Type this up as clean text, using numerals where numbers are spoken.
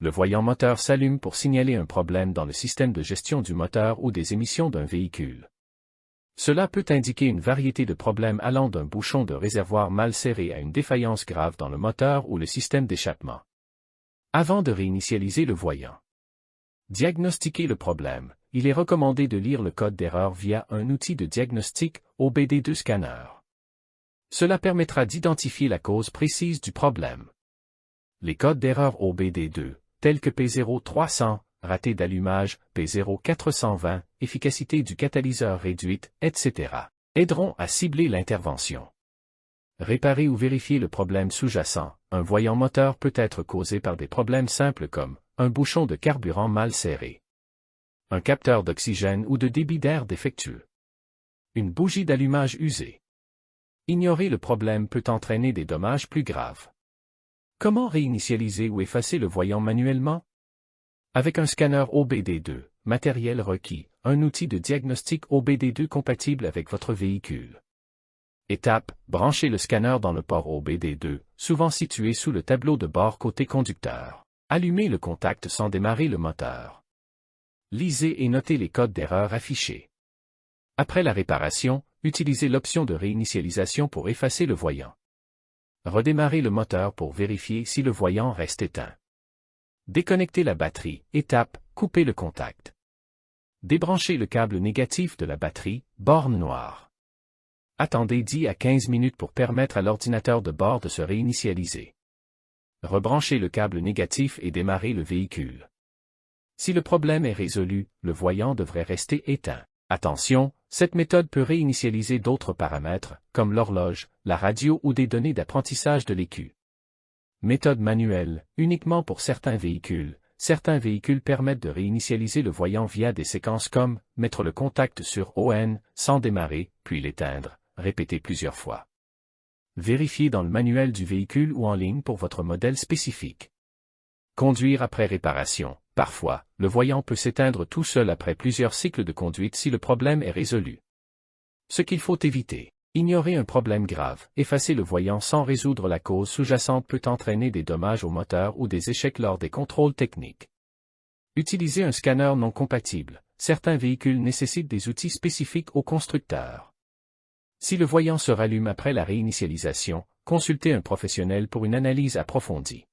Le voyant moteur s'allume pour signaler un problème dans le système de gestion du moteur ou des émissions d'un véhicule. Cela peut indiquer une variété de problèmes allant d'un bouchon de réservoir mal serré à une défaillance grave dans le moteur ou le système d'échappement. Avant de réinitialiser le voyant. Diagnostiquer le problème. Il est recommandé de lire le code d'erreur via un outil de diagnostic OBD2 scanner. Cela permettra d'identifier la cause précise du problème. Les codes d'erreur OBD2, tels que P0300, raté d'allumage, P0420, efficacité du catalyseur réduite, etc., aideront à cibler l'intervention. Réparer ou vérifier le problème sous-jacent. Un voyant moteur peut être causé par des problèmes simples comme un bouchon de carburant mal serré, un capteur d'oxygène ou de débit d'air défectueux, une bougie d'allumage usée. Ignorer le problème peut entraîner des dommages plus graves. Comment réinitialiser ou effacer le voyant manuellement? Avec un scanner OBD2, matériel requis, un outil de diagnostic OBD2 compatible avec votre véhicule. Étape, branchez le scanner dans le port OBD2, souvent situé sous le tableau de bord côté conducteur. Allumez le contact sans démarrer le moteur. Lisez et notez les codes d'erreur affichés. Après la réparation, utilisez l'option de réinitialisation pour effacer le voyant. Redémarrez le moteur pour vérifier si le voyant reste éteint. Déconnectez la batterie. Étape, coupez le contact. Débranchez le câble négatif de la batterie, borne noire. Attendez 10 à 15 minutes pour permettre à l'ordinateur de bord de se réinitialiser. Rebranchez le câble négatif et démarrez le véhicule. Si le problème est résolu, le voyant devrait rester éteint. Attention, cette méthode peut réinitialiser d'autres paramètres, comme l'horloge, la radio ou des données d'apprentissage de l'écu. Méthode manuelle, uniquement pour certains véhicules. Certains véhicules permettent de réinitialiser le voyant via des séquences comme mettre le contact sur ON, sans démarrer, puis l'éteindre, répéter plusieurs fois. Vérifiez dans le manuel du véhicule ou en ligne pour votre modèle spécifique. Conduire après réparation. Parfois, le voyant peut s'éteindre tout seul après plusieurs cycles de conduite si le problème est résolu. Ce qu'il faut éviter. Ignorer un problème grave. Effacer le voyant sans résoudre la cause sous-jacente peut entraîner des dommages au moteur ou des échecs lors des contrôles techniques. Utiliser un scanner non compatible. Certains véhicules nécessitent des outils spécifiques aux constructeurs. Si le voyant se rallume après la réinitialisation, consultez un professionnel pour une analyse approfondie.